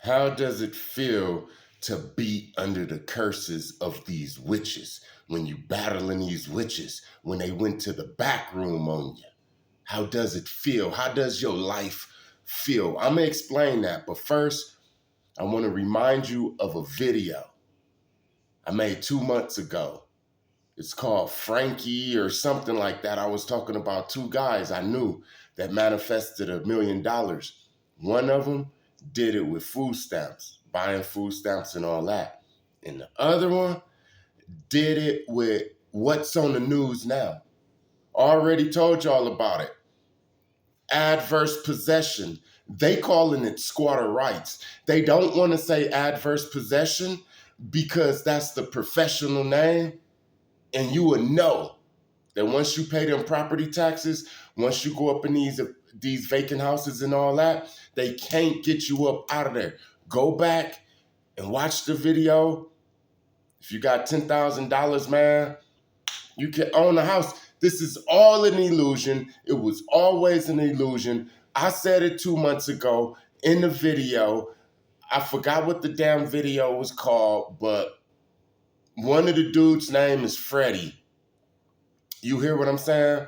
How does it feel to be under the curses of these witches when you battling these witches when they went to the back room on you? How does it feel? How does your life feel? I'm going to explain that. But first, I want to remind you of a video I made 2 months ago. It's called Frankie or something like that. I was talking about two guys I knew that manifested $1 million. One of them did it with food stamps, buying food stamps and all that. And the other one did it with what's on the news now. Already told y'all about it. Adverse possession. They calling it squatter rights. They don't want to say adverse possession because that's the professional name. And you would know that once you pay them property taxes, once you go up in these vacant houses and all that, they can't get you up out of there. Go back and watch the video. If you got $10,000, man, you can own a house. This is all an illusion. It was always an illusion. I said it 2 months ago in the video. I forgot what the damn video was called, but one of the dudes' name is Freddie. You hear what I'm saying?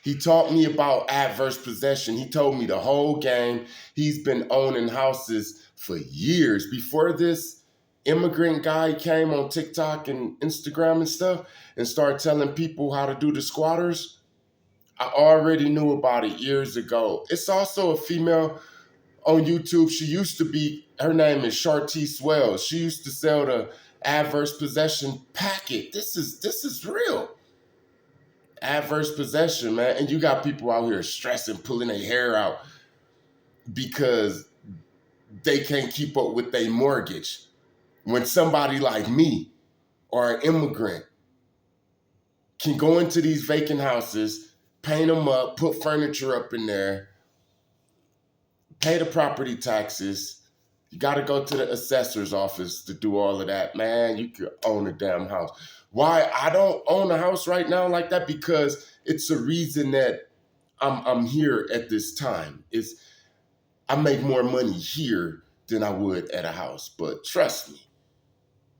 He taught me about adverse possession. He told me the whole game. He's been owning houses for years. Before this immigrant guy came on TikTok and Instagram and stuff and started telling people how to do the squatters, I already knew about it years ago. It's also a female on YouTube. She used to be, her name is Chartice Wells. She used to sell the adverse possession packet. This is real. Adverse possession, man. And you got people out here stressing, pulling their hair out because they can't keep up with their mortgage. When somebody like me or an immigrant can go into these vacant houses, paint them up, put furniture up in there, pay the property taxes. You got to go to the assessor's office to do all of that. Man, you could own a damn house. Why I don't own a house right now like that? Because it's a reason that I'm here at this time. I make more money here than I would at a house. But trust me,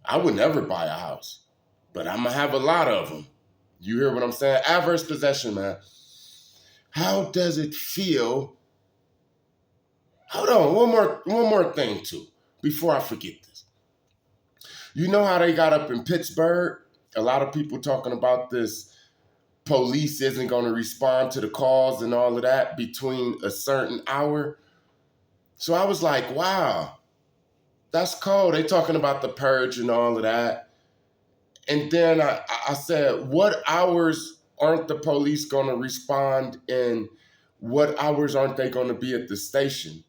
I would never buy a house. But I'm going to have a lot of them. You hear what I'm saying? Adverse possession, man. How does it feel? Hold on, one more thing too, before I forget this. You know how they got up in Pittsburgh? A lot of people talking about this police isn't going to respond to the calls and all of that between a certain hour. So I was like, wow, that's cold. They talking about the purge and all of that. And then I said, what hours aren't the police going to respond and what hours aren't they going to be at the station?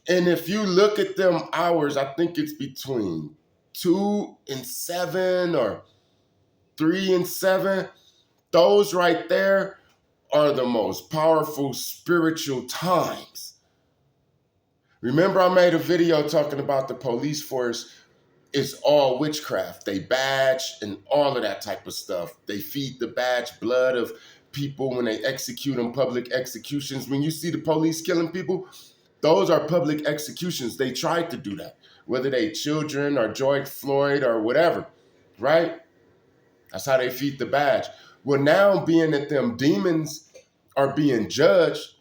And if you look at them hours, I think it's between 2 and 7 or 3 and 7. Those right there are the most powerful spiritual times. Remember, I made a video talking about the police force is all witchcraft. They badge and all of that type of stuff. They feed the badge blood of people when they execute them, public executions. When you see the police killing people, those are public executions. They tried to do that, whether they children or George Floyd or whatever, right? That's how they feed the badge. Well, now being that them demons are being judged,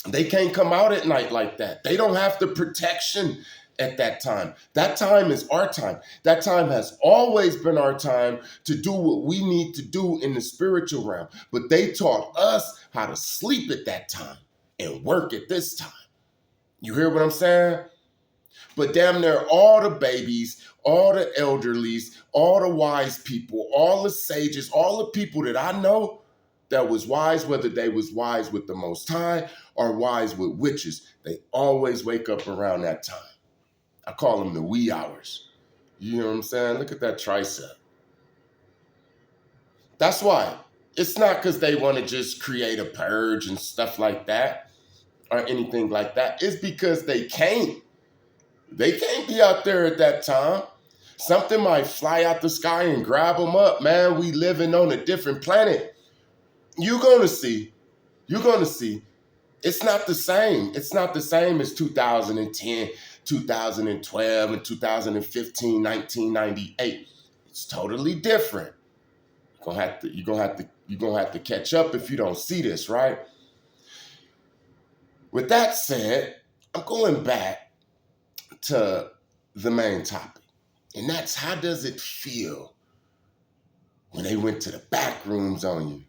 they can't come out at night like that. They don't have the protection at that time. That time is our time. That time has always been our time to do what we need to do in the spiritual realm. But they taught us how to sleep at that time and work at this time. You hear what I'm saying? But damn near all the babies, all the elderlies, all the wise people, all the sages, all the people that I know that was wise, whether they was wise with the Most High or wise with witches, they always wake up around that time. I call them the wee hours. You know what I'm saying? Look at that tricep. That's why. It's not because they want to just create a purge and stuff like that or anything like that. It's because they can't. They can't be out there at that time. Something might fly out the sky and grab them up, man. We living on a different planet. You're going to see. You're going to see. It's not the same. It's not the same as 2010, 2012 and 2015, 1998. It's totally different. You're gonna have to catch up if you don't see this, right? With that said, I'm going back to the main topic. And that's, how does it feel when they went to the back rooms on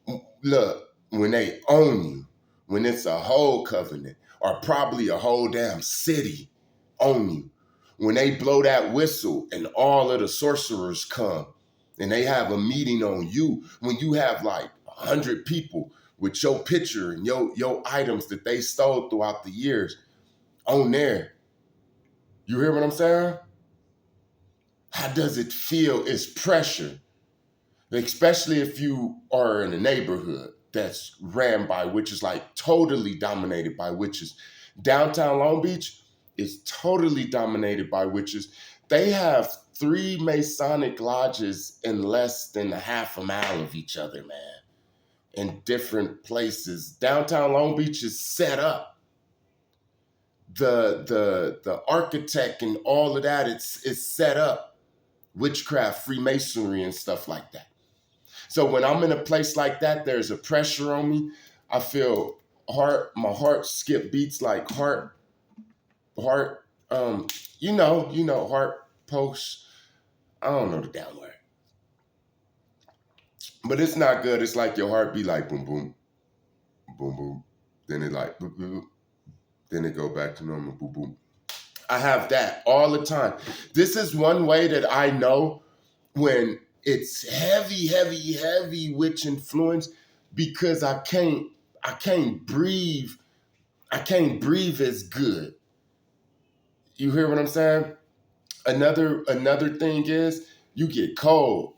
you? Look, when they own you, when it's a whole covenant, or probably a whole damn city on you. When they blow that whistle and all of the sorcerers come and they have a meeting on you, when you have like 100 people with your picture and your items that they stole throughout the years on there. You hear what I'm saying? How does it feel? It's pressure, especially if you are in a neighborhood that's ran by witches, like totally dominated by witches. Downtown Long Beach is totally dominated by witches. They have 3 Masonic lodges in less than a half a mile of each other, man, in different places. Downtown Long Beach is set up. The architect and all of that, it's set up. Witchcraft, Freemasonry, and stuff like that. So when I'm in a place like that, there's a pressure on me. I feel my heart skip beats, like heart, heart post. I don't know the damn word. But it's not good. It's like your heart be like boom, boom, boom, boom. Then it like boom, boom. Then it go back to normal, boom, boom. I have that all the time. This is one way that I know when it's heavy, heavy, heavy witch influence, because I can't breathe. I can't breathe as good. You hear what I'm saying? Another thing is you get cold.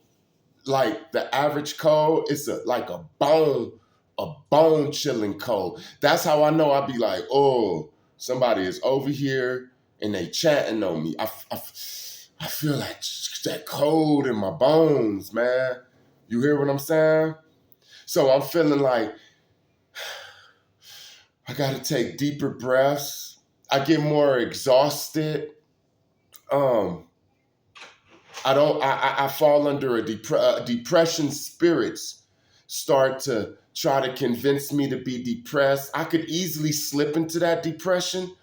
Like the average cold, it's like a bone chilling cold. That's how I know. I be like, oh, somebody is over here and they chatting on me. I feel like that cold in my bones, man. You hear what I'm saying? So I'm feeling like I got to take deeper breaths. I get more exhausted. I fall under a depression. Spirits start to try to convince me to be depressed. I could easily slip into that depression,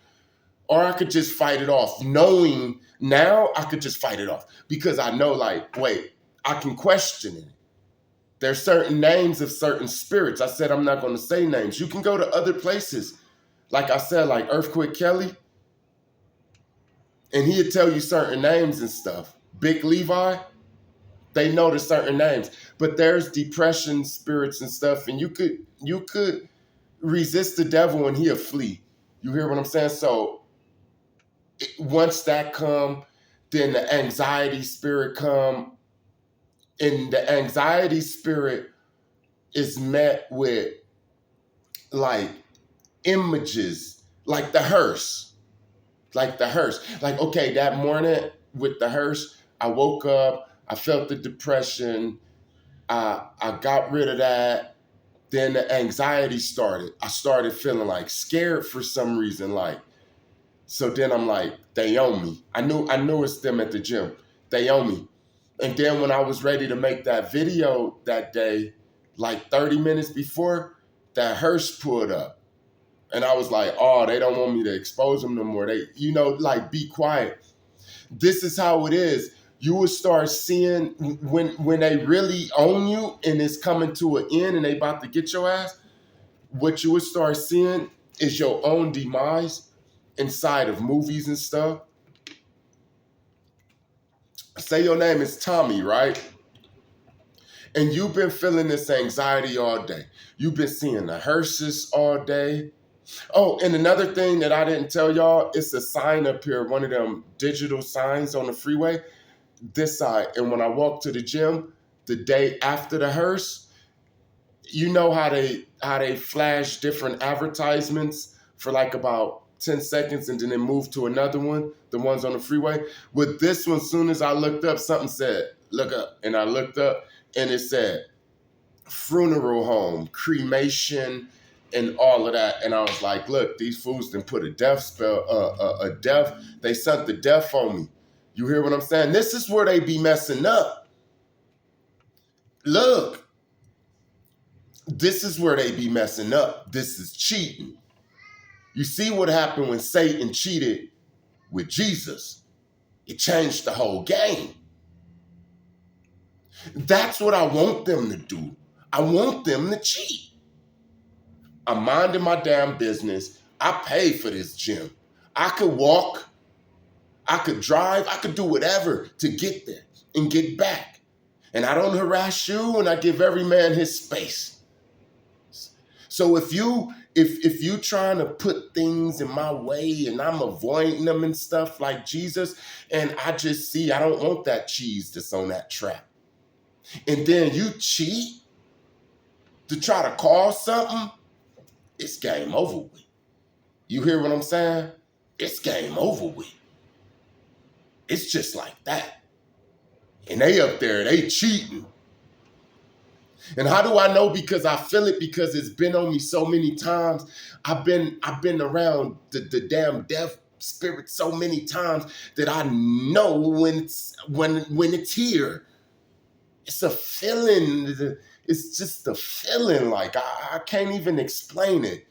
or I could just fight it off. Knowing now, I could just fight it off because I know, like, wait, I can question it. There's certain names of certain spirits. I said I'm not going to say names. You can go to other places. Like I said, like Earthquake Kelly, and he'd tell you certain names and stuff. Big Levi, they know the certain names. But there's depression spirits and stuff, and you could resist the devil and he'll flee. You hear what I'm saying? So once that come, then the anxiety spirit come, and the anxiety spirit is met with like images, like the hearse. Like, okay, that morning with the hearse, I woke up, I felt the depression, I got rid of that. Then the anxiety started. I started feeling like scared for some reason, like. So then I'm like, they own me. I knew it's them at the gym. They own me. And then when I was ready to make that video that day, like 30 minutes before, that hearse pulled up. And I was like, oh, they don't want me to expose them no more. They, like, be quiet. This is how it is. You will start seeing when they really own you and it's coming to an end and they about to get your ass, what you will start seeing is your own demise inside of movies and stuff. Say your name is Tommy, right? And you've been feeling this anxiety all day. You've been seeing the hearses all day. Oh, and another thing that I didn't tell y'all, it's a sign up here, one of them digital signs on the freeway, this side. And when I walk to the gym, the day after the hearse, you know how they flash different advertisements for like about 10 seconds and then they move to another one, the ones on the freeway. With this one, as soon as I looked up, something said, look up. And I looked up and it said, funeral home, cremation, and all of that. And I was like, look, these fools done put a death spell, they sent the death on me. You hear what I'm saying? This is where they be messing up. Look, this is where they be messing up. This is cheating. You see what happened when Satan cheated with Jesus? It changed the whole game. That's what I want them to do. I want them to cheat. I'm minding my damn business. I pay for this gym. I could walk, I could drive, I could do whatever to get there and get back. And I don't harass you, and I give every man his space. So if you trying to put things in my way and I'm avoiding them and stuff like Jesus, and I just see I don't want that cheese that's on that trap. And then you cheat to try to cause something, it's game over with. You hear what I'm saying? It's game over with. It's just like that. And they up there, they cheating. And how do I know? Because I feel it, because it's been on me so many times. I've been around the damn death spirit so many times that I know when it's here. It's a feeling. It's just a feeling. Like I can't even explain it.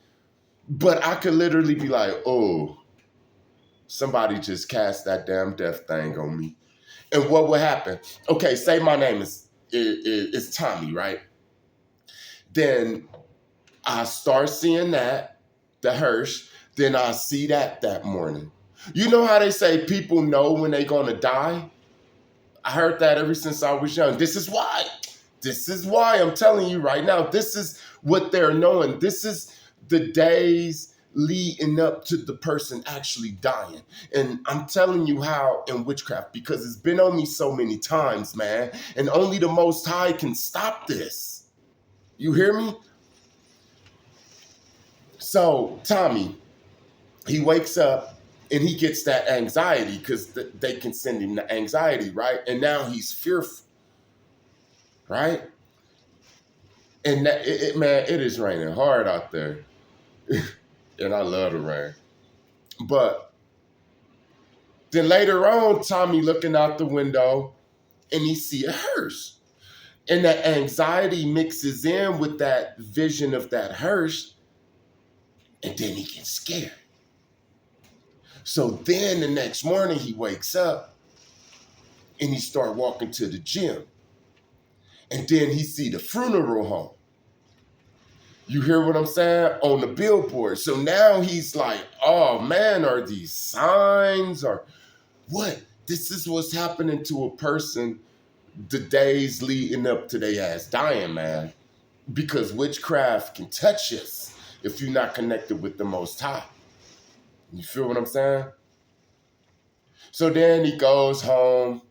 But I could literally be like, oh, somebody just cast that damn death thing on me. And what would happen? Okay, say my name is Tommy, right? Then I start seeing that, the hearse. Then I see that morning. You know how they say people know when they're going to die? I heard that ever since I was young. This is why. This is why I'm telling you right now. This is what they're knowing. This is the days leading up to the person actually dying. And I'm telling you how in witchcraft, because it's been on me so many times, man. And only the Most High can stop this. You hear me? So Tommy, he wakes up and he gets that anxiety because they can send him the anxiety, right? And now he's fearful, right? And that, man, it is raining hard out there. And I love the rain. But then later on, Tommy looking out the window and he see a hearse. And that anxiety mixes in with that vision of that hearse. And then he gets scared. So then the next morning he wakes up and he start walking to the gym. And then he see the funeral home. You hear what I'm saying? On the billboard. So now he's like, oh man, are these signs or what? This is what's happening to a person the days leading up to their ass dying, man. Because witchcraft can touch us if you're not connected with the Most High. You feel what I'm saying? So then he goes home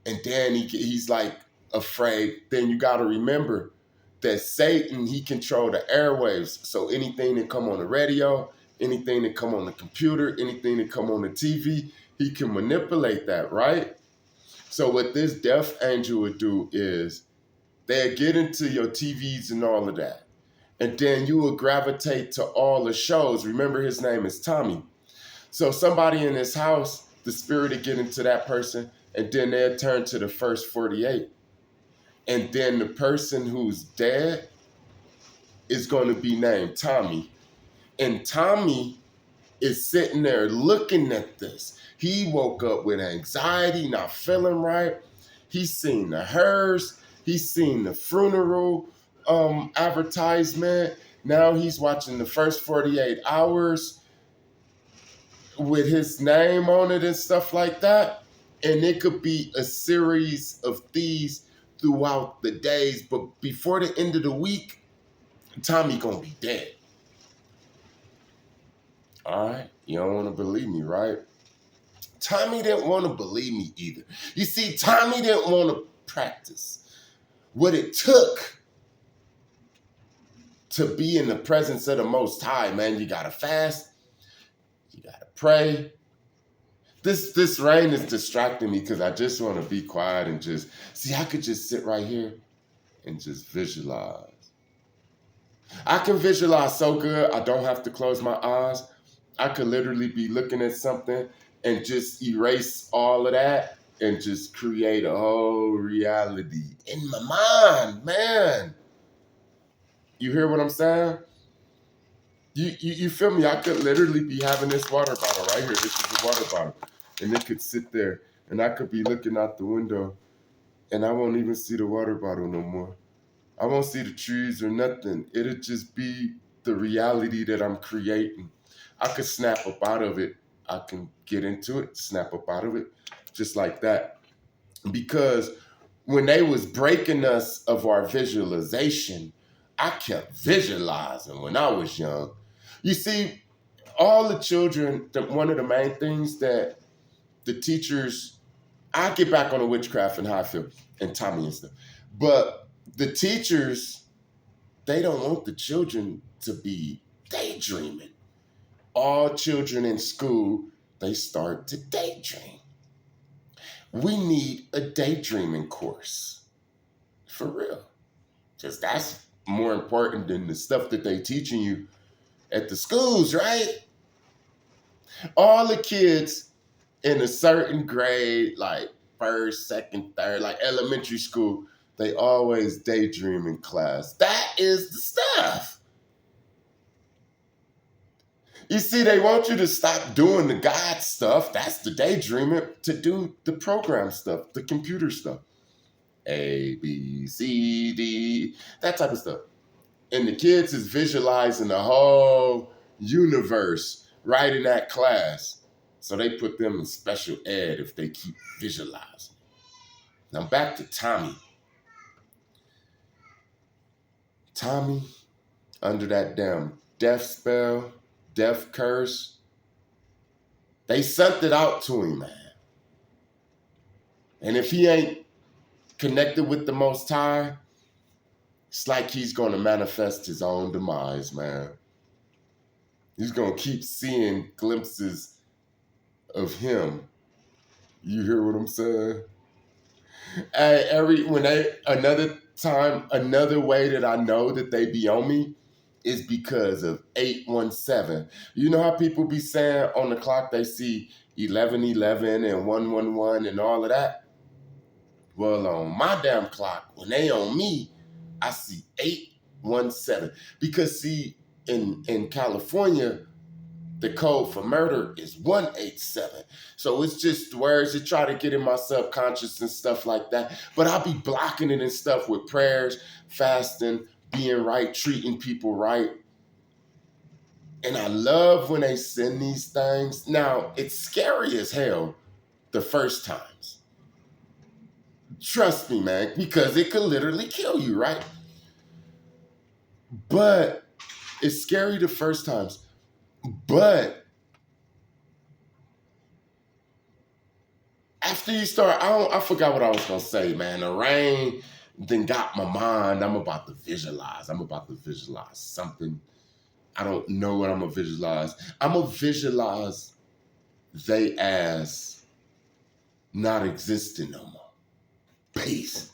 and then he's like afraid. Then you got to remember that Satan, he control the airwaves. So anything that come on the radio, anything that come on the computer, anything that come on the TV, he can manipulate that, right? So what this death angel would do is they'll get into your TVs and all of that. And then you will gravitate to all the shows. Remember, his name is Tommy. So somebody in his house, the spirit will get into that person, and then they'll turn to the first 48. And then the person who's dead is going to be named Tommy. And Tommy is sitting there looking at this. He woke up with anxiety, not feeling right. He's seen the hearse. He's seen the funeral advertisement. Now he's watching the first 48 hours with his name on it and stuff like that. And it could be a series of these throughout the days. But before the end of the week, Tommy gonna be dead. All right? You don't want to believe me, right? Tommy didn't want to believe me either. You see, Tommy didn't want to practice what it took to be in the presence of the Most High, man. You got to fast. You got to pray. This rain is distracting me because I just want to be quiet and just, see, I could just sit right here and just visualize. I can visualize so good, I don't have to close my eyes. I could literally be looking at something and just erase all of that and just create a whole reality in my mind, man. You hear what I'm saying? You feel me? I could literally be having this water bottle right here. This is the water bottle. And it could sit there and I could be looking out the window and I won't even see the water bottle no more. I won't see the trees or nothing. It'll just be the reality that I'm creating. I could snap up out of it. I can get into it, snap up out of it, just like that. Because when they was breaking us of our visualization, I kept visualizing when I was young. You see, all the children, one of the main things that the teachers, I get back on the witchcraft and how I feel, and Tommy and stuff. But the teachers, they don't want the children to be daydreaming. All children in school, they start to daydream. We need a daydreaming course. For real. Because that's more important than the stuff that they teaching you at the schools, right? All the kids in a certain grade, like first, second, third, like elementary school, they always daydream in class. That is the stuff. You see, they want you to stop doing the God stuff. That's the daydreaming, to do the program stuff, the computer stuff. A, B, C, D, that type of stuff. And the kids is visualizing the whole universe right in that class. So they put them in special ed if they keep visualizing. Now back to Tommy. Tommy, under that damn death spell, death curse, they sent it out to him, man. And if he ain't connected with the Most High, it's like he's going to manifest his own demise, man. He's going to keep seeing glimpses of him. You hear what I'm saying? Another way that I know that they be on me is because of 817. You know how people be saying on the clock they see 1111 and 111 and all of that? Well, on my damn clock, when they on me, I see 817. Because see, in California, the code for murder is 187. So it's just words that try to get in my subconscious and stuff like that. But I'll be blocking it and stuff with prayers, fasting, being right, treating people right. And I love when they send these things. Now, it's scary as hell the first times. Trust me, man, because it could literally kill you, right? But it's scary the first times. But after you start, I forgot what I was gonna say, man. The rain then got my mind. I'm about to visualize. I'm about to visualize something. I don't know what I'm gonna visualize. I'm gonna visualize they as not existing no more. Peace.